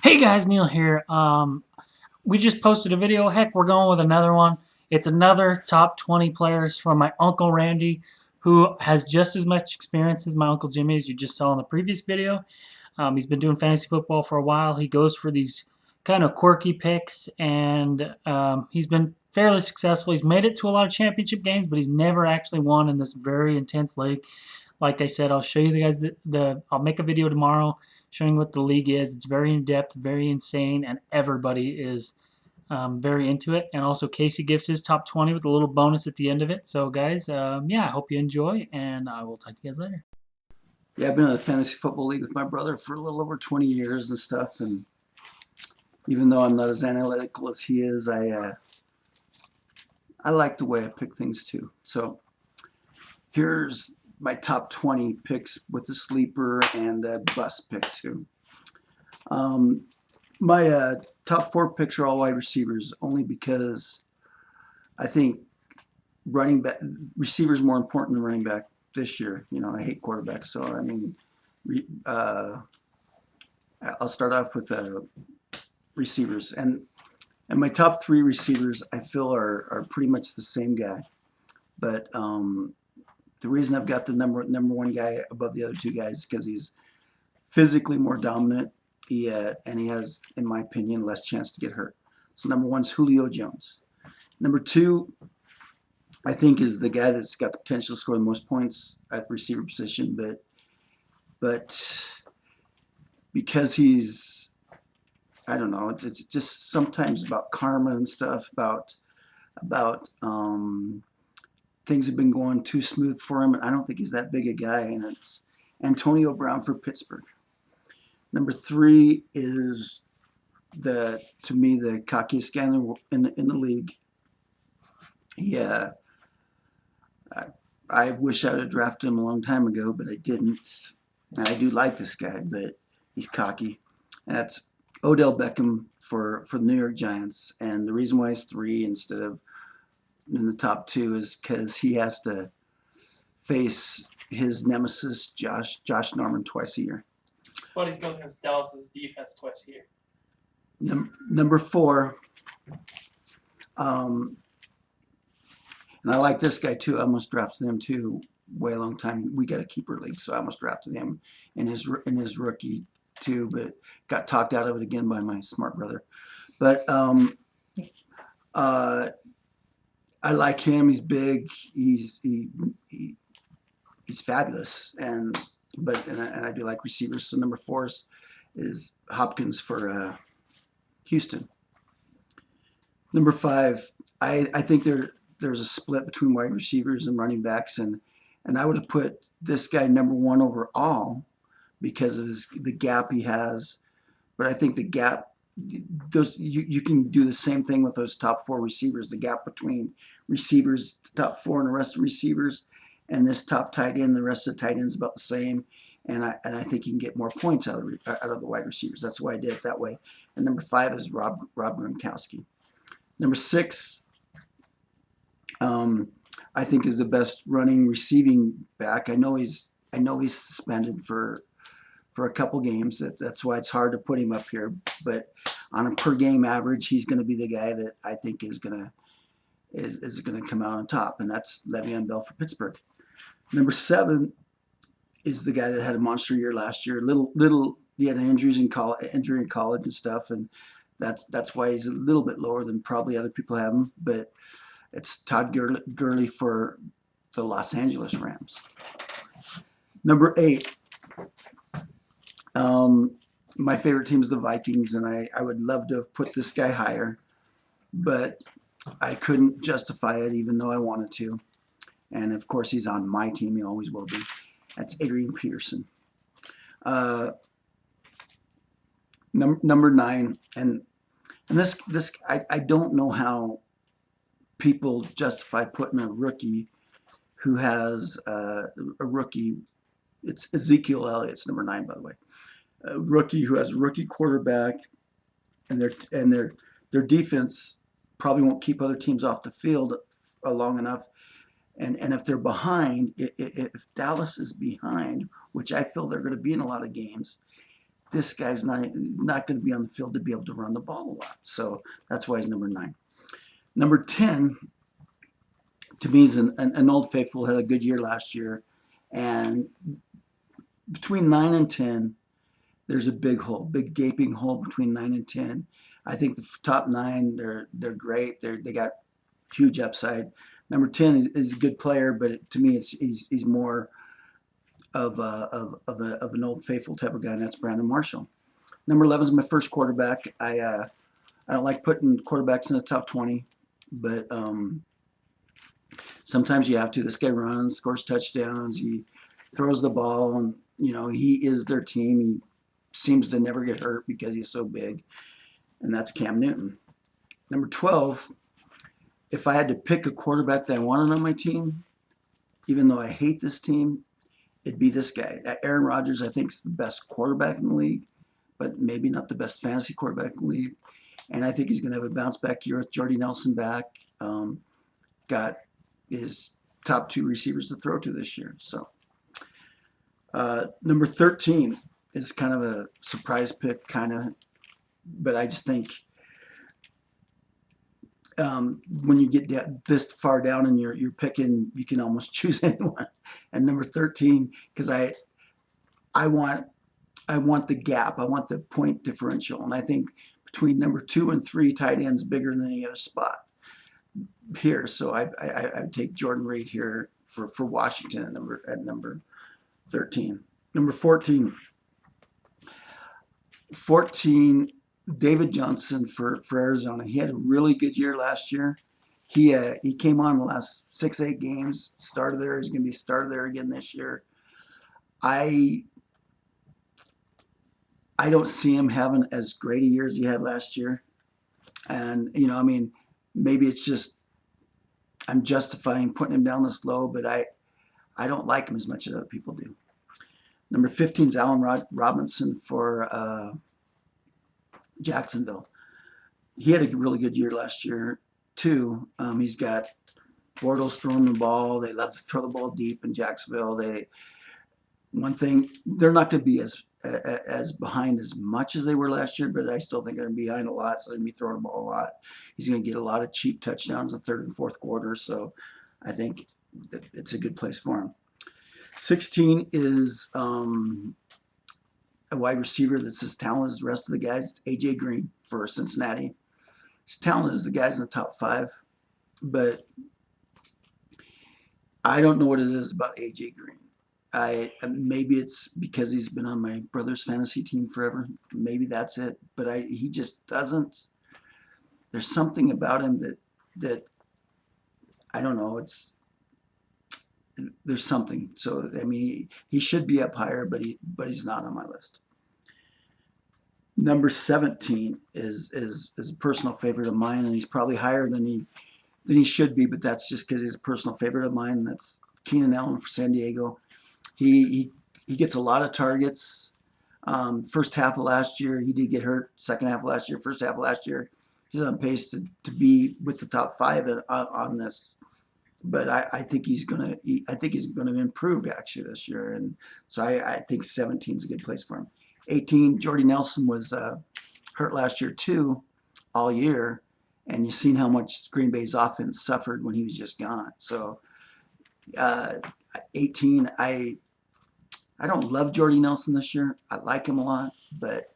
Hey guys, Neil here. We just posted a video. Heck, we're going with another one. It's another top 20 players from my Uncle Randy, who has just as much experience as my Uncle Jimmy, as you just saw in the previous video. He's been doing fantasy football for a while. He goes for these kind of quirky picks, and he's been fairly successful. He's made it to a lot of championship games, but he's never actually won in this very intense league. Like I said, I'll show you the guys. I'll make a video tomorrow showing what the league is. It's very in depth, very insane, and everybody is very into it. And also, Casey gives his top 20 with a little bonus at the end of it. So, guys, yeah, I hope you enjoy, and I will talk to you guys later. Yeah, I've been in the fantasy football league with my brother for a little over 20 years and stuff. And even though I'm not as analytical as he is, I like the way I pick things too. So here's my top 20 picks with the sleeper and the bust pick too. My top 4 picks are all wide receivers, only because I think running back receivers more important than running back this year. You know, I hate quarterbacks, so I mean, I'll start off with receivers, and my top 3 receivers I feel are pretty much the same guy, but the reason I've got the number one guy above the other 2 guys is because he's physically more dominant. And he has, in my opinion, less chance to get hurt. So number 1 is Julio Jones. Number 2, I think, is the guy that's got the potential to score the most points at receiver position, but because he's, I don't know, it's just sometimes about karma and stuff, about things have been going too smooth for him, and I don't think he's that big a guy, and it's Antonio Brown for Pittsburgh. Number 3 is, to me, the cockiest guy in the league. Yeah, I wish I'd have drafted him a long time ago, but I didn't. And I do like this guy, but he's cocky. And that's Odell Beckham for the New York Giants. And the reason why he's 3 instead of in the top 2 is because he has to face his nemesis, Josh Norman, twice a year. But he goes against Dallas's defense twice a year. Number 4, and I like this guy too. I almost drafted him too way a long time. We got a keeper league, so I almost drafted him in his rookie too, but got talked out of it again by my smart brother. But I like him. He's big. He's fabulous, and I do like receivers. So number 4 is Hopkins for Houston. Number 5, I think there's a split between wide receivers and running backs, and I would have put this guy number 1 overall because of the gap he has. But I think the gap, you can do the same thing with those top 4 receivers. The gap between receivers, the top 4, and the rest of receivers, and this top tight end, the rest of the tight ends about the same. And I think you can get more points out of the wide receivers. That's why I did it that way. And number 5 is Rob Gronkowski. Number 6, I think, is the best running receiving back. I know he's suspended for a couple games. That's why it's hard to put him up here. But on a per game average, he's going to be the guy that I think is going to come out on top, and that's Le'Veon Bell for Pittsburgh. Number 7 is the guy that had a monster year last year. He had injury in college and stuff, and that's why he's a little bit lower than probably other people have him. But it's Todd Gurley for the Los Angeles Rams. Number 8, my favorite team is the Vikings, and I would love to have put this guy higher, but I couldn't justify it even though I wanted to. And of course, he's on my team. He always will be. That's Adrian Peterson. Number 9, and this I don't know how people justify putting a rookie who has a rookie. It's Ezekiel Elliott's number 9, by the way. A rookie who has a rookie quarterback, and their defense probably won't keep other teams off the field long enough. And if they're behind, if Dallas is behind, which I feel they're going to be in a lot of games, this guy's not going to be on the field to be able to run the ball a lot. So that's why he's number 9. Number 10, to me, is an old faithful, had a good year last year. And between 9 and 10, there's a big hole, big gaping hole between 9 and 10. I think the top 9, they're great. They got huge upside. Number 10 is a good player, but to me, he's more of an old faithful type of guy, and that's Brandon Marshall. Number 11 is my first quarterback. I don't like putting quarterbacks in the top 20, but sometimes you have to. This guy runs, scores touchdowns, he throws the ball, and he is their team. He seems to never get hurt because he's so big, and that's Cam Newton. Number 12, if I had to pick a quarterback that I wanted on my team, even though I hate this team, it'd be this guy. Aaron Rodgers, I think, is the best quarterback in the league, but maybe not the best fantasy quarterback in the league. And I think he's going to have a bounce back year with Jordy Nelson back. Got his top 2 receivers to throw to this year. So number 13 is kind of a surprise pick, but I just think when you get this far down and you're picking, you can almost choose anyone. And number 13, because I want the gap, I want the point differential, and I think between number 2 and 3, tight ends bigger than any other spot here. So I take Jordan Reed here for Washington at number 13. Number 14. David Johnson for Arizona. He had a really good year last year. He came on the last 6-8 games, started there. He's going to be started there again this year. I don't see him having as great a year as he had last year. And, maybe it's just I'm justifying putting him down this low, but I don't like him as much as other people do. Number 15 is Allen Robinson for Jacksonville. He had a really good year last year too. He's got Bortles throwing the ball. They love to throw the ball deep in Jacksonville. One thing, they're not going to be as behind as much as they were last year, but I still think they're going to be behind a lot, so they're going to be throwing the ball a lot. He's going to get a lot of cheap touchdowns in the 3rd and 4th quarter, so I think it's a good place for him. 16 is a wide receiver that's as talented as the rest of the guys. It's A.J. Green for Cincinnati. He's talented as the guys in the top 5, but I don't know what it is about A.J. Green. Maybe it's because he's been on my brother's fantasy team forever. Maybe that's it. But he just doesn't. There's something about him that I don't know. There's something. So he should be up higher, but he's not on my list. Number 17 is a personal favorite of mine, and he's probably higher than he should be. But that's just because he's a personal favorite of mine. And that's Keenan Allen for San Diego. He gets a lot of targets. First half of last year, he did get hurt. Second half of last year, first half of last year, he's on pace to be with the top 5 on this. But I think he's gonna improve actually this year, and so I think 17 is a good place for him. 18, Jordy Nelson was hurt last year too, all year, and you've seen how much Green Bay's offense suffered when he was just gone. So 18, I don't love Jordy Nelson this year. I like him a lot, but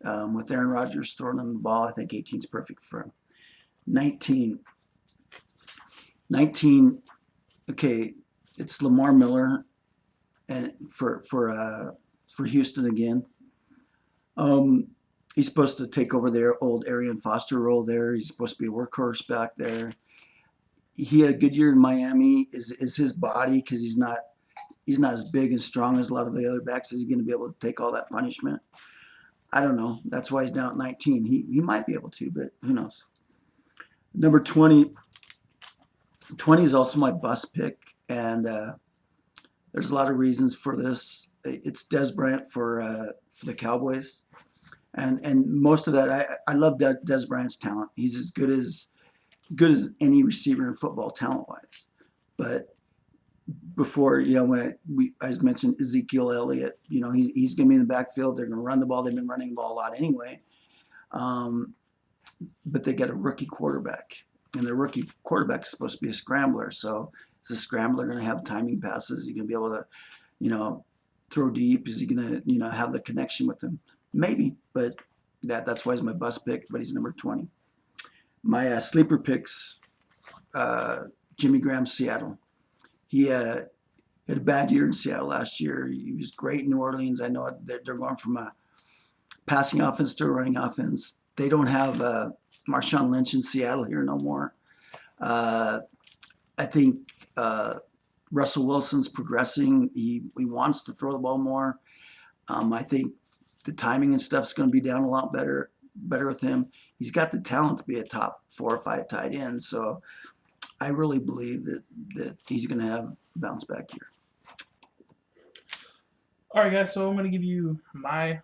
with Aaron Rodgers throwing him the ball, I think 18 is perfect for him. 19, okay, it's Lamar Miller, and for Houston again. He's supposed to take over their old Arian Foster role there. He's supposed to be a workhorse back there. He had a good year in Miami. Is his body, because he's not as big and strong as a lot of the other backs, is he going to be able to take all that punishment? I don't know. That's why he's down at 19. He might be able to, but who knows? Number 20. 20 is also my bust pick, and there's a lot of reasons for this. It's Dez Bryant for the Cowboys, and most of that I love Dez Bryant's talent. He's as good as any receiver in football talent-wise, but before, I mentioned Ezekiel Elliott, he's going to be in the backfield. They're going to run the ball. They've been running the ball a lot anyway. Um, but they get a rookie quarterback, and the rookie quarterback is supposed to be a scrambler. So is the scrambler going to have timing passes? Is he going to be able to, throw deep? Is he going to, have the connection with them? Maybe, but that's why he's my bust pick. But he's number 20. My sleeper picks, Jimmy Graham, Seattle. He had a bad year in Seattle last year. He was great in New Orleans. I know they're going from a passing offense to a running offense. They don't have Marshawn Lynch in Seattle here no more. I think Russell Wilson's progressing. He wants to throw the ball more. I think the timing and stuff's going to be down a lot better with him. He's got the talent to be a top 4 or 5 tight end. So I really believe that he's going to have a bounce back year. All right, guys. So I'm going to give you my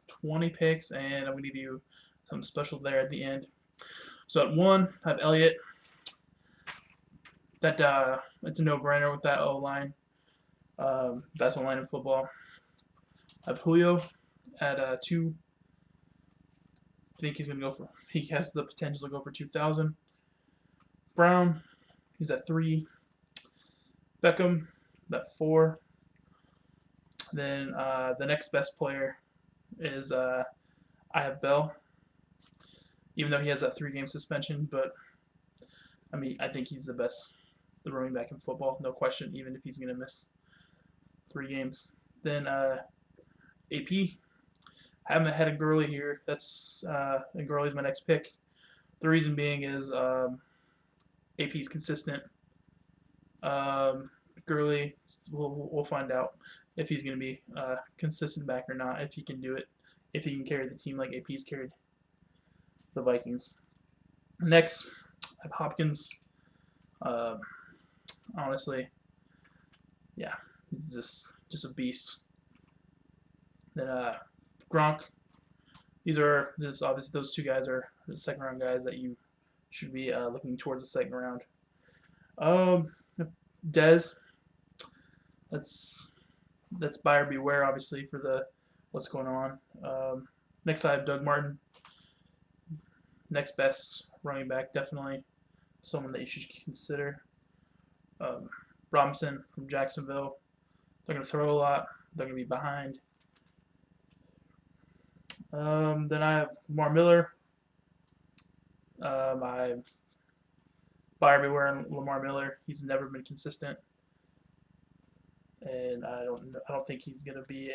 20 picks, and I'm going to give you something special there at the end. So at 1, I have Elliott. That it's a no-brainer with that O-line. Best O-line in football. I have Julio at 2. I think he has the potential to go for 2,000. Brown, he's at 3. Beckham, at 4. Then the next best player is I have Bell, even though he has that 3-game suspension. But I think he's the running back in football, no question. Even if he's going to miss 3 games, then AP. I have him ahead of Gurley here. And Gurley's my next pick. The reason being is AP's consistent. Gurley, we'll find out if he's going to be consistent back or not. If he can do it, if he can carry the team like AP's carried the Vikings. Next, I have Hopkins. Honestly, yeah, he's just a beast. Then Gronk. Obviously those 2 guys are the 2nd round guys that you should be looking towards the 2nd round. Dez. That's buyer beware, obviously, for what's going on. Next, I have Doug Martin. Next best running back, definitely someone that you should consider. Robinson from Jacksonville. They're going to throw a lot. They're going to be behind. Then I have Lamar Miller. I buyer beware on Lamar Miller. He's never been consistent, and I don't think he's going to be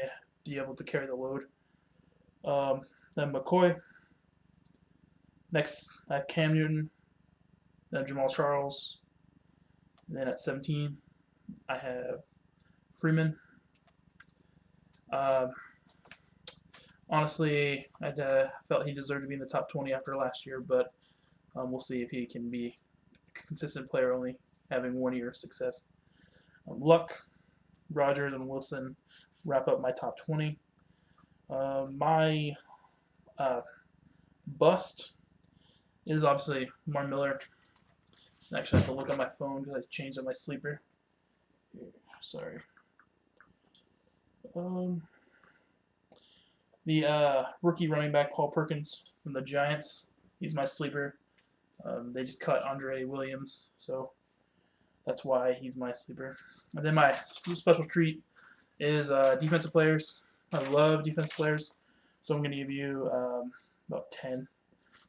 able to carry the load. Then McCoy. Next, I have Cam Newton. Then Jamal Charles. And then at 17, I have Freeman. Honestly, I felt he deserved to be in the top 20 after last year, but we'll see if he can be a consistent player, only having 1 year of success. Luck, Rodgers, and Wilson wrap up my top 20. My bust is obviously Lamar Miller. I actually have to look on my phone because I changed on my sleeper. Sorry. The rookie running back Paul Perkins from the Giants. He's my sleeper. They just cut Andre Williams, so that's why he's my sleeper. And then my special treat is defensive players. I love defensive players, so I'm going to give you about 10.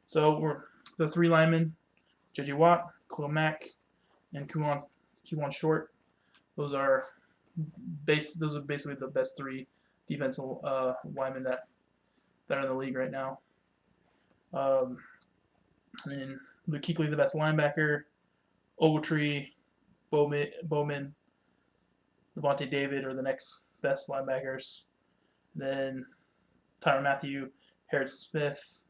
So we're the 3 linemen: J.J. Watt, Khalil Mack, and Kewan Short. Those are basically the best 3 defensive linemen that are in the league right now. And Luke Kuechly, the best linebacker. Ogletree, Bowman, Levante David are the next best linebackers. Then Tyrann Mathieu, Harrison Smith,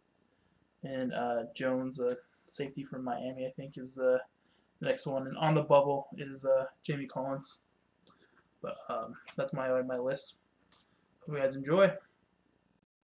and Jones, a safety from Miami, I think, is the next one. And on the bubble is Jamie Collins. But that's my list. Hope you guys enjoy.